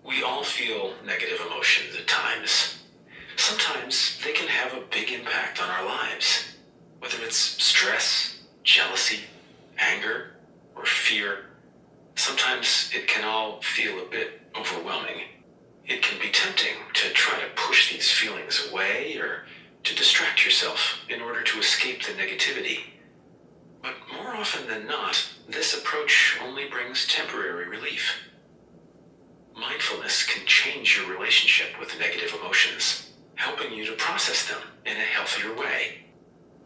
We all feel negative emotions at times. Sometimes they can have a big impact on our lives, whether it's stress, jealousy, anger, or fear. Sometimes it can all feel a bit overwhelming. It can be tempting to try to push these feelings away or to distract yourself in order to escape the negativity. But more often than not, this approach only brings temporary relief. Mindfulness can change your relationship with negative emotions, helping you to process them in a healthier way.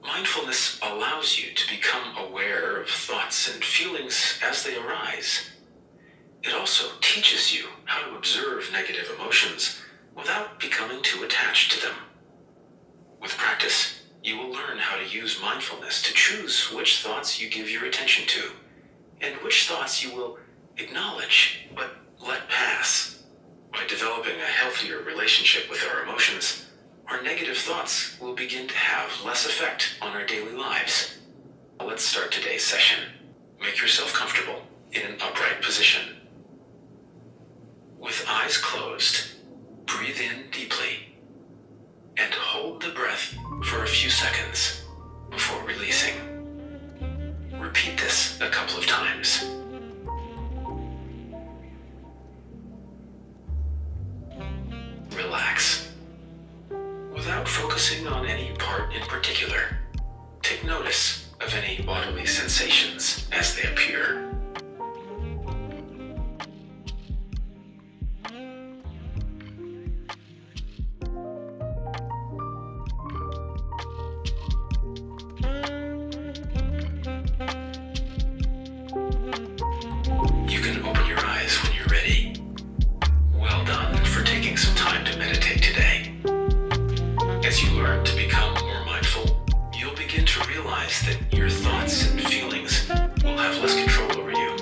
Mindfulness allows you to become aware of thoughts and feelings as they arise. It also teaches you how to observe negative emotions without becoming too attached to them. With practice, you will learn how to use mindfulness to choose which thoughts you give your attention to, and which thoughts you will acknowledge but let pass. By developing a healthier relationship with our emotions, our negative thoughts will begin to have less effect on our daily lives. Let's start today's session. Make yourself comfortable in an upright position. With eyes closed, breathe in deeply and hold the breath for a few seconds before releasing. Repeat this a couple of times. Relax. Without focusing on any part in particular, take notice of any bodily sensations as they appear. You can open your eyes when you're ready. Well done for taking some time to meditate today. As you learn to become more mindful, you'll begin to realize that your thoughts and feelings will have less control over you.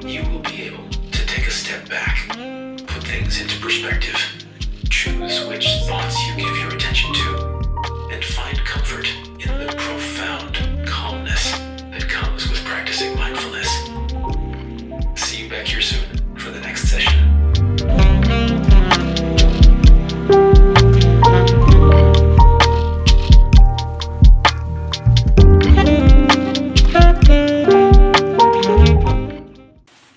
You will be able to take a step back, put things into perspective, choose which thoughts you give your attention to, and find comfort in the profound calmness that comes with practicing mindfulness. See you back here soon for the next session.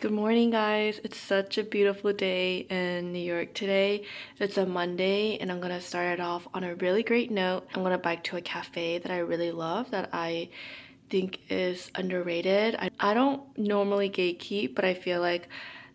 Good morning, guys. It's such a beautiful day in New York today. It's a Monday, and I'm gonna start it off on a really great note. I'm gonna bike to a cafe that I really love, that I think is underrated. I don't normally gatekeep, but I feel like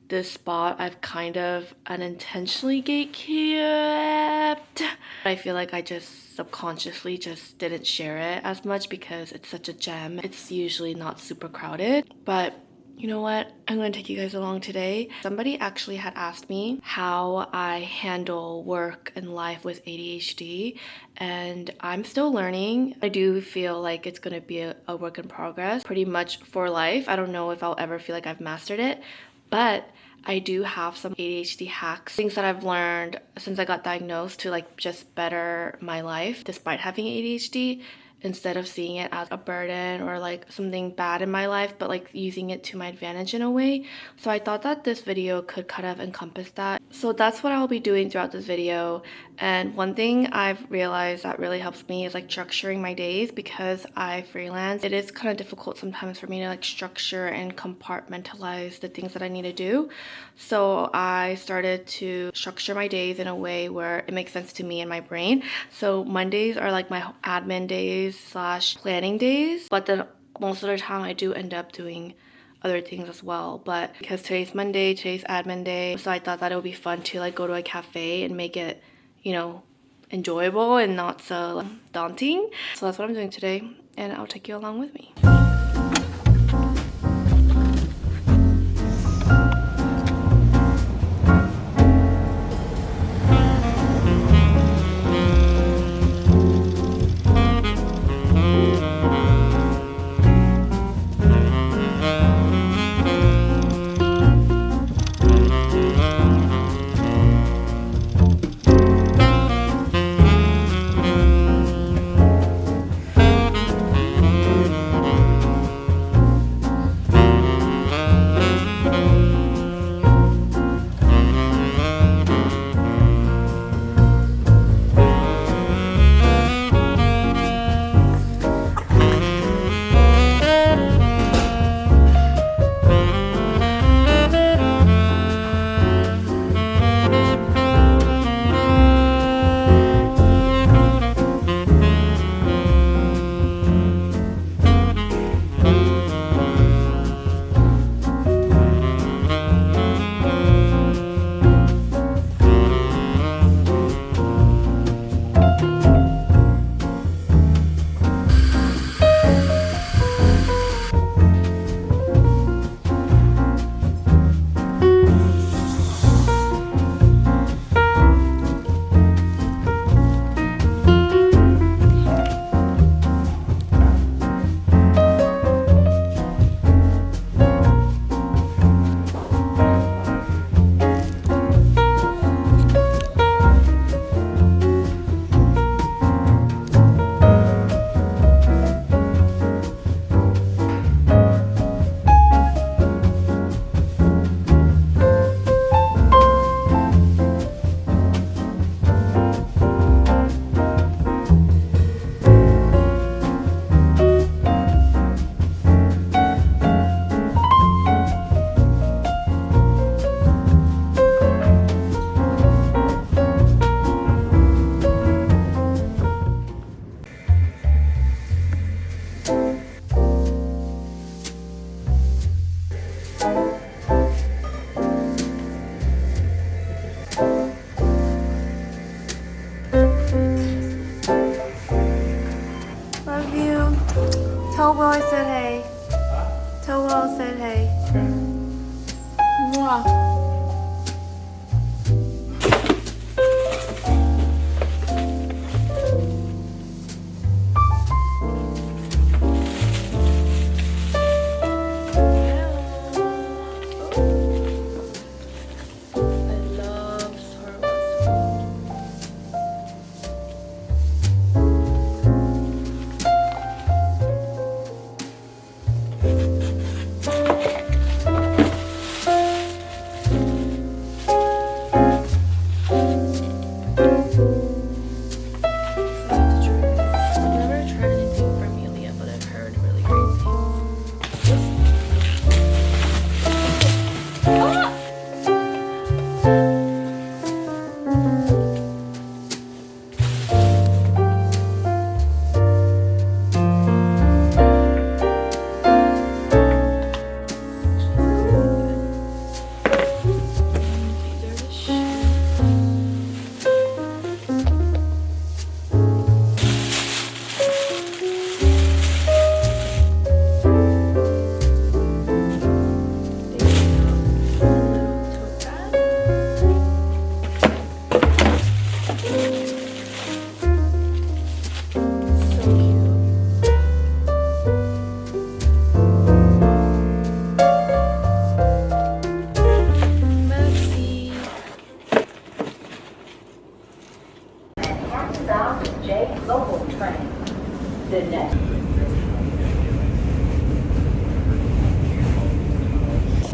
this spot I've kind of unintentionally gatekept. I feel like I just subconsciously just didn't share it as much because it's such a gem. It's usually not super crowded, but you know what? I'm going to take you guys along today. Somebody actually had asked me how I handle work and life with ADHD, and I'm still learning. I do feel like it's going to be a work in progress pretty much for life. I don't know if I'll ever feel like I've mastered it, but I do have some ADHD hacks, things that I've learned since I got diagnosed to like just better my life despite having ADHD, instead of seeing it as a burden or like something bad in my life, but like using it to my advantage in a way. So I thought that this video could kind of encompass that. So that's what I'll be doing throughout this video. And one thing I've realized that really helps me is like structuring my days because I freelance. It is kind of difficult sometimes for me to like structure and compartmentalize the things that I need to do. So I started to structure my days in a way where it makes sense to me and my brain. So Mondays are like my admin days slash planning days, but then most of the time I do end up doing other things as well. But because today's Monday, today's admin day, so I thought that it would be fun to like go to a cafe and make it, you know, enjoyable and not so daunting. So that's what I'm doing today, and I'll take you along with me. Love you. Tell Will I said hey. Tell Will I said hey. Mwah.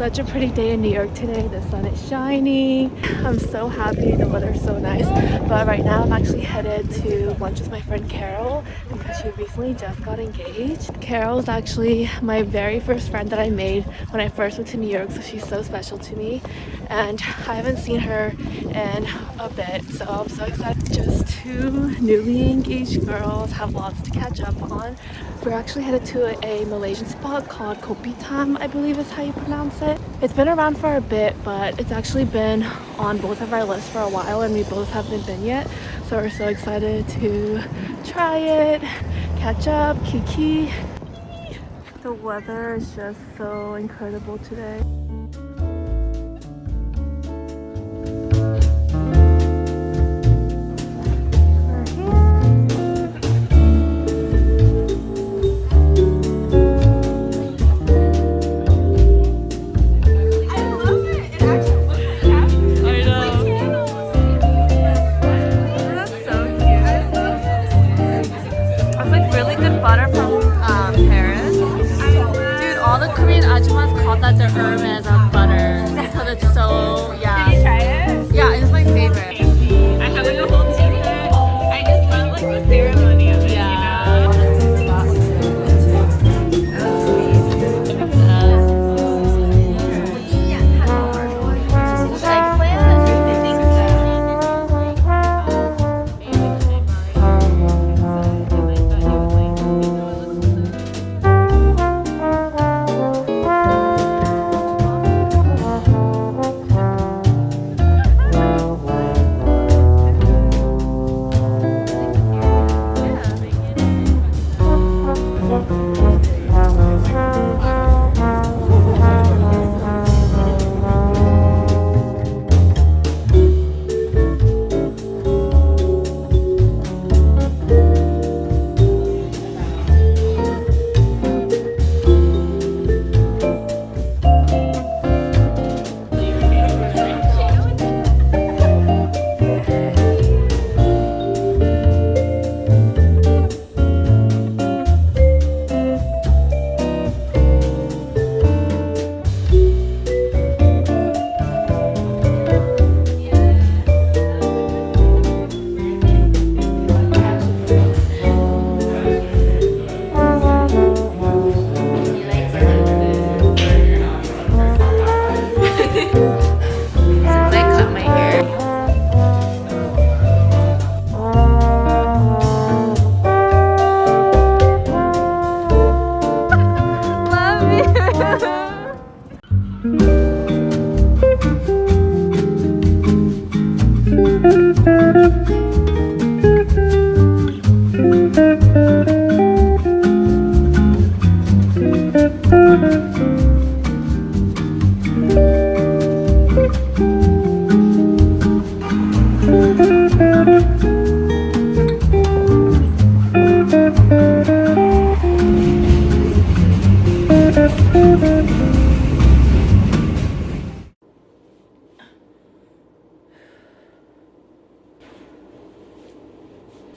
such a pretty day in New York today. The sun is shining. I'm so happy. The weather's so nice. But right now I'm actually headed to lunch with my friend Carol because she recently just got engaged. Carol's actually my very first friend that I made when I first went to New York, so she's so special to me. And I haven't seen her in a bit, so I'm so excited. Just two newly engaged girls, have lots to catch up on. We're actually headed to a Malaysian spot called Kopitam, I believe is how you pronounce it. It's been around for a bit, but it's actually been on both of our lists for a while and we both haven't been yet. So we're so excited to try it, catch up, kiki. The weather is just so incredible today. That the errands of butter because it's so, yeah. Did you try it? Yeah, it's my favorite. I have like a whole tea set. I just love like the ceremony of it, yeah.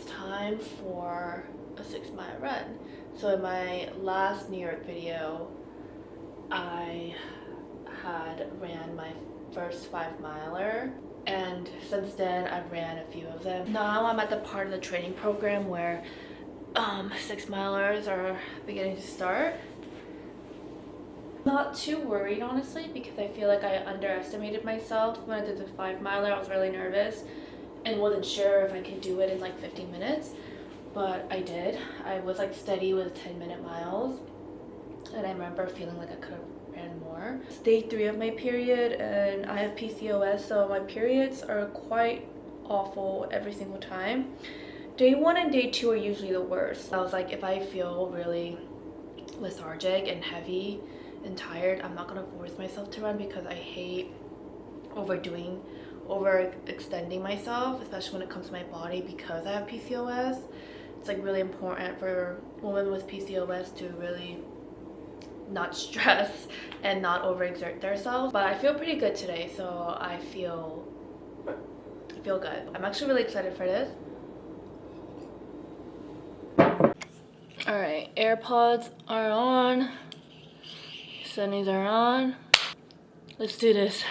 Time for a 6-mile run. So in my last New York video, I had ran my first 5-miler, and since then I've ran a few of them. Now I'm at the part of the training program where 6-milers are beginning to start. Not too worried honestly, because I feel like I underestimated myself when I did the 5-miler. I was really nervous and wasn't sure if I could do it in like 15 minutes, but I did. I was like steady with 10-minute miles, and I remember feeling like I could have ran more. It's day 3 of my period and I have PCOS, so my periods are quite awful every single time. Day 1 and day 2 are usually the worst. I was like, if I feel really lethargic and heavy and tired, I'm not gonna force myself to run because I hate overextending myself, especially when it comes to my body, because I have PCOS. It's like really important for women with PCOS to really not stress and not overexert themselves. But I feel pretty good today, so I feel good. I'm actually really excited for this. Alright, AirPods are on, Sunnies are on. Let's do this.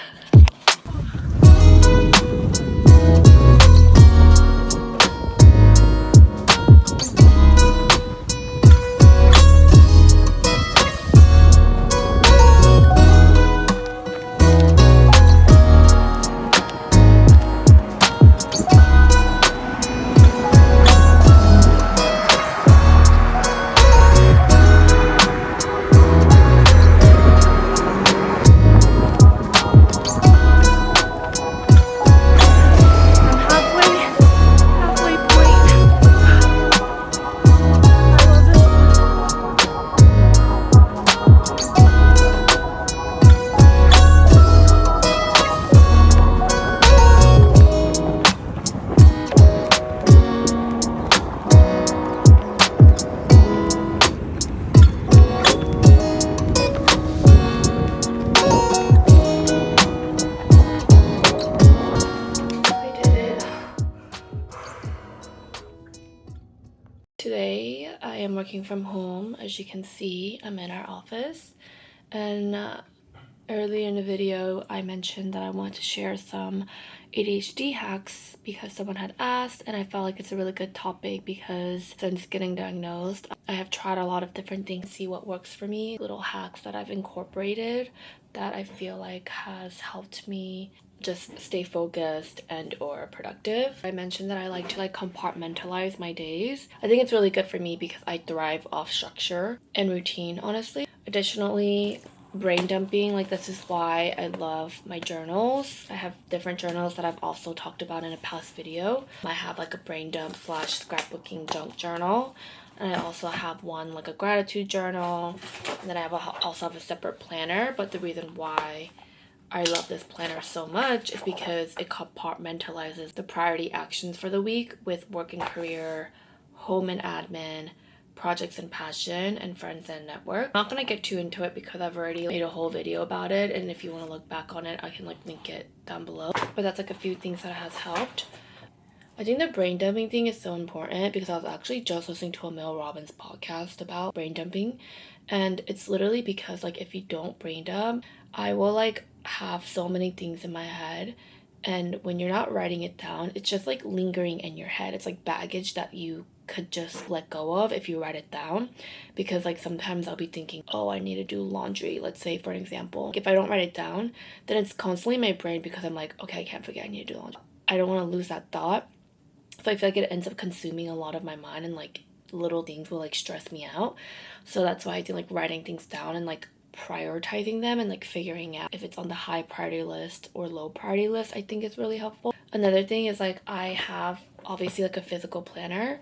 Today I am working from home. As you can see, I'm in our office, and earlier in the video I mentioned that I wanted to share some ADHD hacks because someone had asked, and I felt like it's a really good topic because since getting diagnosed I have tried a lot of different things to see what works for me. Little hacks that I've incorporated that I feel like has helped me just stay focused and or productive. I mentioned that I like to compartmentalize my days. I think it's really good for me because I thrive off structure and routine, honestly. Additionally, brain dumping, this is why I love my journals. I have different journals that I've also talked about in a past video. I have a brain dump / scrapbooking junk journal, and I also have one a gratitude journal, and then I also have a separate planner. But the reason why I love this planner so much is because it compartmentalizes the priority actions for the week with work and career, home and admin, projects and passion, and friends and network. I'm not gonna get too into it because I've already made a whole video about it, and if you want to look back on it I can link it down below. But that's a few things that has helped. I think the brain dumping thing is so important because I was actually just listening to a Mel Robbins podcast about brain dumping, and it's literally because if you don't brain dump, I will have so many things in my head, and when you're not writing it down it's just lingering in your head. It's baggage that you could just let go of if you write it down, because sometimes I'll be thinking, oh, I need to do laundry, let's say, for an example. If I don't write it down, then it's constantly in my brain because I'm okay, I can't forget, I need to do laundry. I don't want to lose that thought, so I feel it ends up consuming a lot of my mind, and little things will stress me out. So that's why I do writing things down and prioritizing them and figuring out if it's on the high priority list or low priority list. I think it's really helpful. Another thing is I have obviously a physical planner,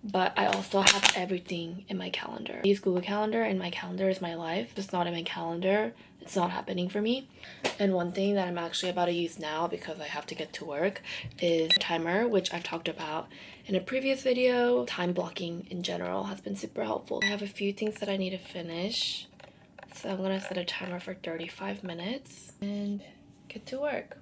but I also have everything in my calendar. I use Google Calendar, and my calendar is my life. If it's not in my calendar, it's not happening for me. And one thing that I'm actually about to use now because I have to get to work is a timer, which I've talked about in a previous video. Time blocking in general has been super helpful. I have a few things that I need to finish, so I'm gonna set a timer for 35 minutes and get to work.